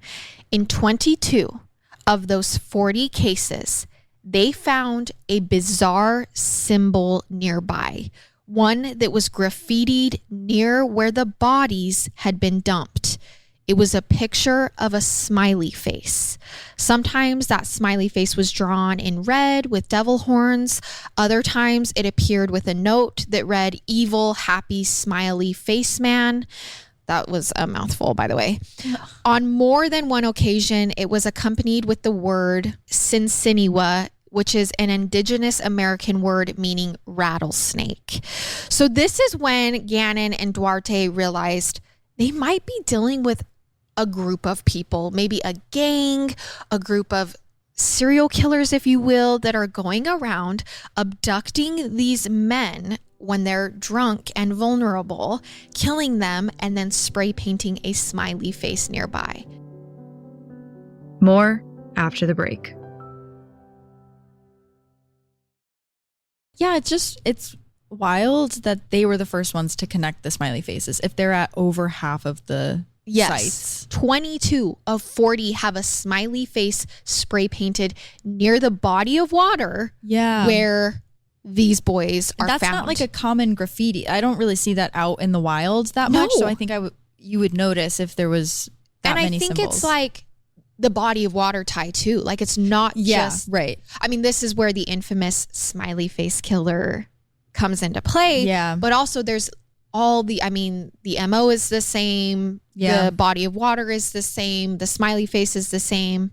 In 22 of those 40 cases, they found a bizarre symbol nearby, one that was graffitied near where the bodies had been dumped. It was a picture of a smiley face. Sometimes that smiley face was drawn in red with devil horns. Other times it appeared with a note that read, "Evil, happy, smiley face man." That was a mouthful, by the way. On more than one occasion, it was accompanied with the word Sinsiniwa, which is an indigenous American word meaning rattlesnake. So this is when Gannon and Duarte realized they might be dealing with a group of people, maybe a gang, a group of serial killers, if you will, that are going around abducting these men when they're drunk and vulnerable, killing them, and then spray painting a smiley face nearby. More after the break. Yeah, it's wild that they were the first ones to connect the smiley faces. If they're at over half of the sites. 22 of 40 have a smiley face spray painted near the body of water where these boys are That's found. not like a common graffiti. I don't really see that out in the wild that much. So I think you would notice if there was that many symbols. And I think it's like the body of water tie too. Like it's not just right. I mean, this is where the infamous Smiley Face Killer comes into play. Yeah. But also there's all the MO is the same. Yeah. The body of water is the same. The smiley face is the same.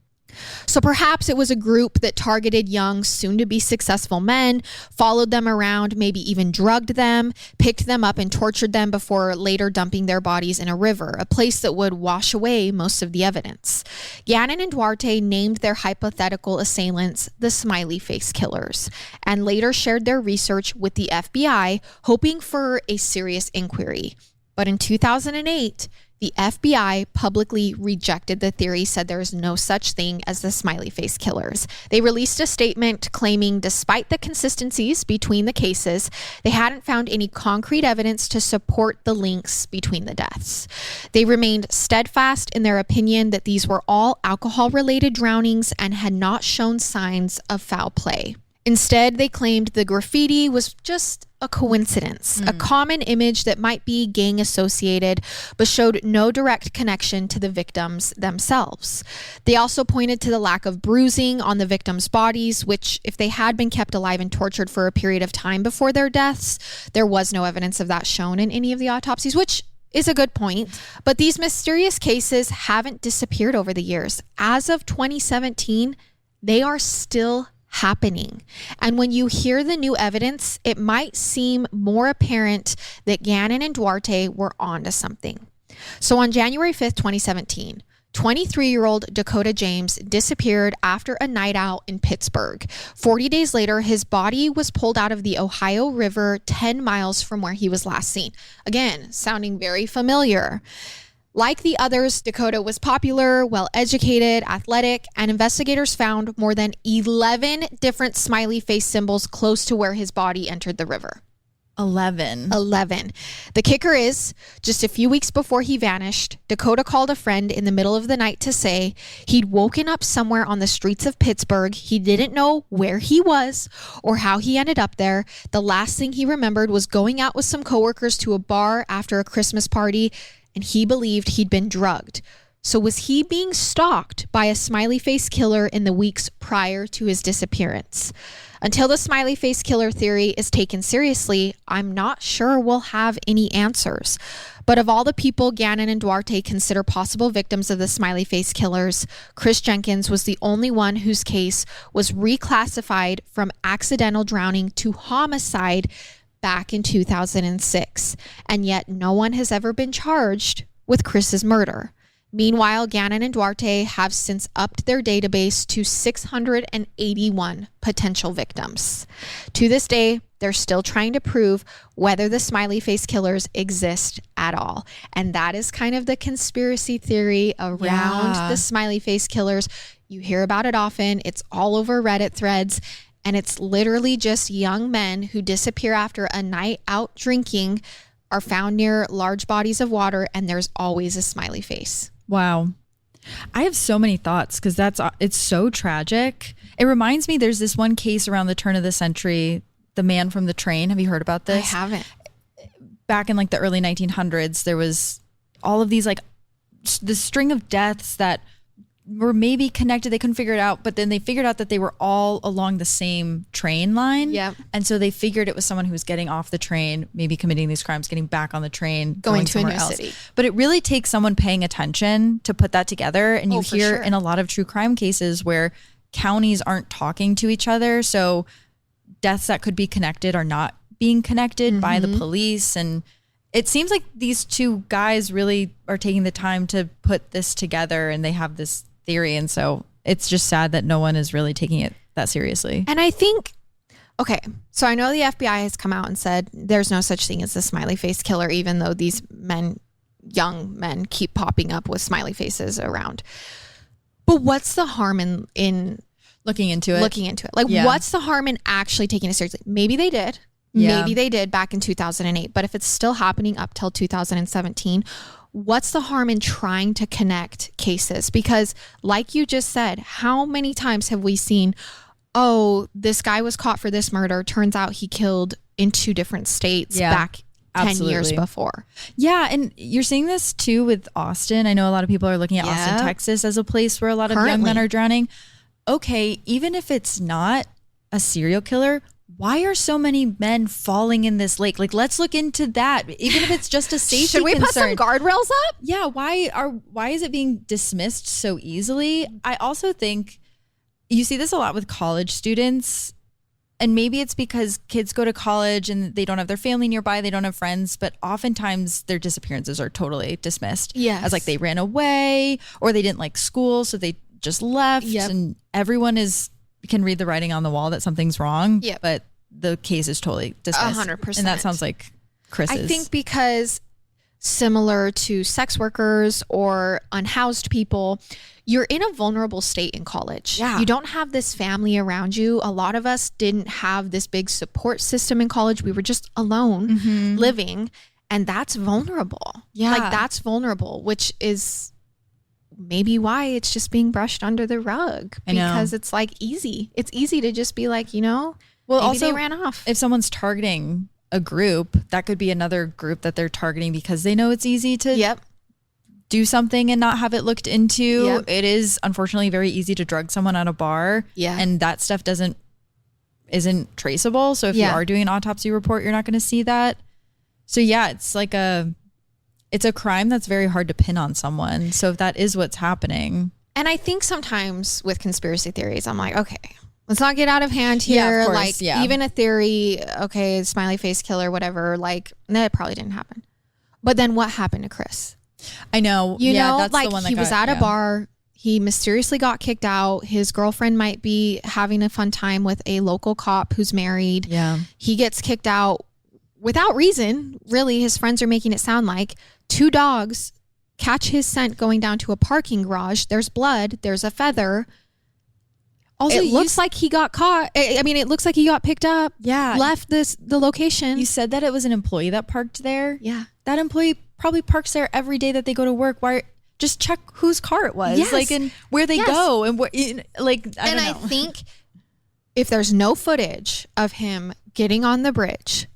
So perhaps it was a group that targeted young, soon-to-be successful men, followed them around, maybe even drugged them, picked them up and tortured them before later dumping their bodies in a river, a place that would wash away most of the evidence. Gannon and Duarte named their hypothetical assailants the Smiley Face Killers, and later shared their research with the FBI, hoping for a serious inquiry. But in 2008, the FBI publicly rejected the theory, said there is no such thing as the Smiley Face Killers. They released a statement claiming despite the consistencies between the cases, they hadn't found any concrete evidence to support the links between the deaths. They remained steadfast in their opinion that these were all alcohol-related drownings and had not shown signs of foul play. Instead, they claimed the graffiti was just a coincidence, a common image that might be gang associated, but showed no direct connection to the victims themselves. They also pointed to the lack of bruising on the victims' bodies, which if they had been kept alive and tortured for a period of time before their deaths, there was no evidence of that shown in any of the autopsies, which is a good point. But these mysterious cases haven't disappeared over the years. As of 2017, they are still happening. And when you hear the new evidence, it might seem more apparent that Gannon and Duarte were onto something. So on January 5th, 2017, 23-year-old Dakota James disappeared after a night out in Pittsburgh. 40 days later, his body was pulled out of the Ohio River 10 miles from where he was last seen. Again, sounding very familiar. Like the others, Dakota was popular, well-educated, athletic, and investigators found more than 11 different smiley face symbols close to where his body entered the river. 11. The kicker is, just a few weeks before he vanished, Dakota called a friend in the middle of the night to say he'd woken up somewhere on the streets of Pittsburgh. He didn't know where he was or how he ended up there. The last thing he remembered was going out with some coworkers to a bar after a Christmas party, and he believed he'd been drugged. So was he being stalked by a smiley face killer in the weeks prior to his disappearance? Until the smiley face killer theory is taken seriously, I'm not sure we'll have any answers. But of all the people Gannon and Duarte consider possible victims of the smiley face killers, Chris Jenkins was the only one whose case was reclassified from accidental drowning to homicide back in 2006, and yet no one has ever been charged with Chris's murder. Meanwhile, Gannon and Duarte have since upped their database to 681 potential victims. To this day, they're still trying to prove whether the smiley face killers exist at all. And that is kind of the conspiracy theory around the smiley face killers. You hear about it often. It's all over Reddit threads. And it's literally just young men who disappear after a night out drinking, are found near large bodies of water, and there's always a smiley face. Wow. I have so many thoughts because it's so tragic. It reminds me, there's this one case around the turn of the century, the man from the train. Have you heard about this? I haven't. Back in like the early 1900s, there was all of these like the string of deaths that were maybe connected. They couldn't figure it out, but then they figured out that they were all along the same train line. Yep. And so they figured it was someone who was getting off the train, maybe committing these crimes, getting back on the train, going to a somewhere new else. city. But it really takes someone paying attention to put that together. And you hear in a lot of true crime cases where counties aren't talking to each other. So deaths that could be connected are not being connected by the police. And it seems like these two guys really are taking the time to put this together, and they have this theory. And so it's just sad that no one is really taking it that seriously. And I think, okay, so I know the FBI has come out and said there's no such thing as the smiley face killer, even though these young men keep popping up with smiley faces around. But what's the harm in looking into it? Like, what's the harm in actually taking it seriously? Maybe they did. Yeah. Maybe they did back in 2008. But if it's still happening up till 2017, what's the harm in trying to connect cases? Because like you just said, how many times have we seen, oh, this guy was caught for this murder. Turns out he killed in 2 different states back 10 years before. Yeah. And you're seeing this too with Austin. I know a lot of people are looking at Austin, Texas as a place where a lot of young men are drowning. Okay, even if it's not a serial killer, why are so many men falling in this lake? Like, let's look into that. Even if it's just a safety Should we put some guardrails up? Yeah. Why is it being dismissed so easily? I also think you see this a lot with college students, and maybe it's because kids go to college and they don't have their family nearby. They don't have friends, but oftentimes their disappearances are totally dismissed. Yes. As like they ran away or they didn't like school, so they just left. Yep. And everyone can read the writing on the wall that something's wrong. Yep. But the case is totally dismissed. 100%. And that sounds like Chris's. I think because similar to sex workers or unhoused people, you're in a vulnerable state in college. Yeah. You don't have this family around you. A lot of us didn't have this big support system in college. We were just alone living, and that's vulnerable. Yeah. Like, that's vulnerable, which is maybe why it's just being brushed under the rug, because it's like easy. It's easy to just be like, well, maybe also they ran off. If someone's targeting a group, that could be another group that they're targeting because they know it's easy to do something and not have it looked into. Yep. It is unfortunately very easy to drug someone at a bar. Yeah. And that stuff isn't traceable. So if you are doing an autopsy report, you're not going to see that. So yeah, it's like it's a crime that's very hard to pin on someone. So if that is what's happening. And I think sometimes with conspiracy theories, I'm like, okay, let's not get out of hand here. Yeah, of course, Even a theory, okay, smiley face killer, whatever, like, that probably didn't happen. But then what happened to Chris? I know. That's the one that he was at a bar. He mysteriously got kicked out. His girlfriend might be having a fun time with a local cop who's married. Yeah. He gets kicked out without reason. Really, his friends are making it sound like 2 dogs catch his scent going down to a parking garage. There's blood. There's a feather. Also, it looks like he got caught. I mean, it looks like he got picked up. Yeah. Left the location. You said that it was an employee that parked there. Yeah. That employee probably parks there every day that they go to work. Why? Just check whose car it was. Yes. Like, and where they go and what, like, I don't know. I think if there's no footage of him getting on the bridge,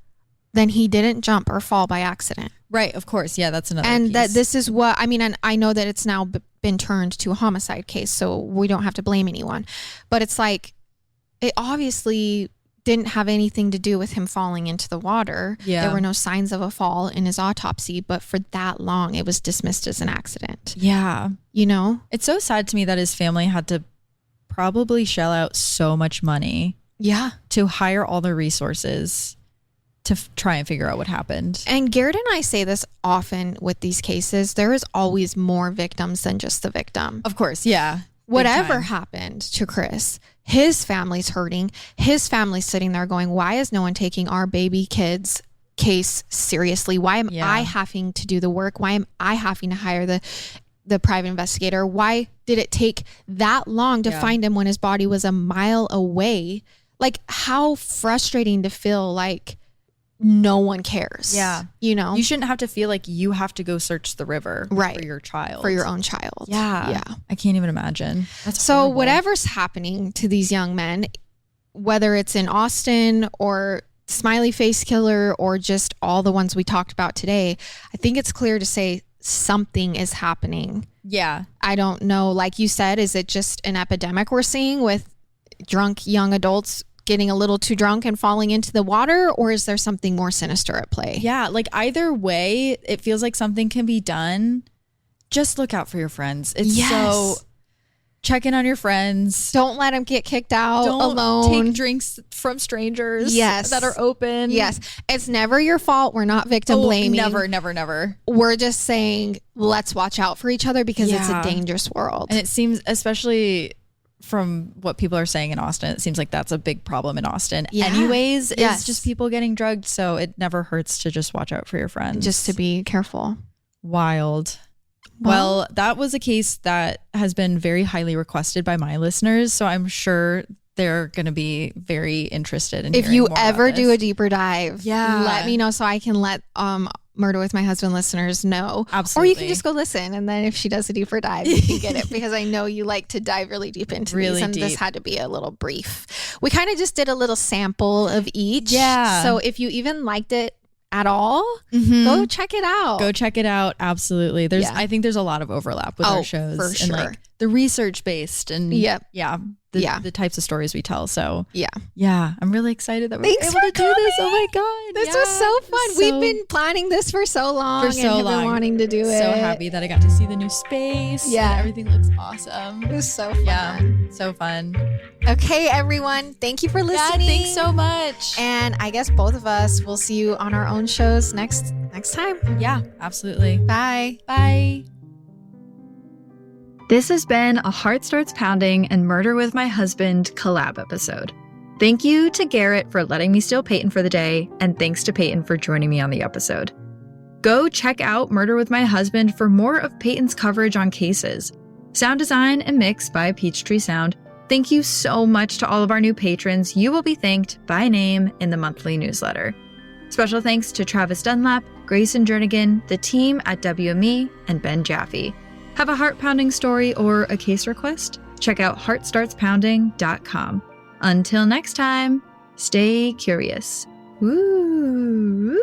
then he didn't jump or fall by accident. Right. Of course. Yeah. That's another And piece. that this is what, I mean, and I know that it's now been turned to a homicide case, so we don't have to blame anyone. But it's like, it obviously didn't have anything to do with him falling into the water. Yeah. There were no signs of a fall in his autopsy, but for that long, it was dismissed as an accident. Yeah. It's so sad to me that his family had to probably shell out so much money. Yeah. To hire all the resources to try and figure out what happened. And Garrett and I say this often with these cases. There is always more victims than just the victim. Of course. Yeah. Whatever happened to Chris, his family's hurting. His family's sitting there going, why is no one taking our baby kid's case seriously? Why am I having to do the work? Why am I having to hire the private investigator? Why did it take that long to find him when his body was a mile away? Like, how frustrating to feel like no one cares. Yeah. You shouldn't have to feel like you have to go search the river for your child. For your own child. Yeah. Yeah. I can't even imagine. That's so horrible. Whatever's happening to these young men, whether it's in Austin or Smiley Face Killer or just all the ones we talked about today, I think it's clear to say something is happening. Yeah. I don't know. Like you said, is it just an epidemic we're seeing with drunk young adults getting a little too drunk and falling into the water, or is there something more sinister at play? Yeah, like either way, it feels like something can be done. Just look out for your friends. It's so check in on your friends. Don't let them get kicked out alone. Take drinks from strangers that are open. Yes. It's never your fault. We're not victim blaming. Never. We're just saying, let's watch out for each other because it's a dangerous world. And it seems, especially from what people are saying in Austin, it seems like that's a big problem in Austin. Anyways, is just people getting drugged. So it never hurts to just watch out for your friends. Just to be careful. Wild. Well, that was a case that has been very highly requested by my listeners. So I'm sure they're going to be very interested in if you more ever about do this. a deeper dive, let me know so I can let Murder with My Husband listeners know. Absolutely. Or you can just go listen, and then if she does a deeper dive, you can get it, because I know you like to dive really deep into these, and this had to be a little brief. We kind of just did a little sample of each. Yeah. So if you even liked it at all, go check it out. Go check it out. Absolutely. I think there's a lot of overlap with our shows, for sure. and like the research based and the types of stories we tell. So I'm really excited that we're able to do this. Oh my god, this was so fun. We've been planning this for so long and have been wanting to do it. So happy that I got to see the new space. Yeah, everything looks awesome. It was so fun. Yeah, so fun. Okay, everyone, thank you for listening. Yeah, thanks so much. And I guess both of us will see you on our own shows next time. Yeah, absolutely. Bye. This has been a Heart Starts Pounding and Murder with My Husband collab episode. Thank you to Garrett for letting me steal Payton for the day, and thanks to Payton for joining me on the episode. Go check out Murder with My Husband for more of Payton's coverage on cases. Sound design and mix by Peachtree Sound. Thank you so much to all of our new patrons. You will be thanked by name in the monthly newsletter. Special thanks to Travis Dunlap, Grayson Jernigan, the team at WME, and Ben Jaffe. Have a heart-pounding story or a case request? Check out heartstartspounding.com. Until next time, stay curious. Woo!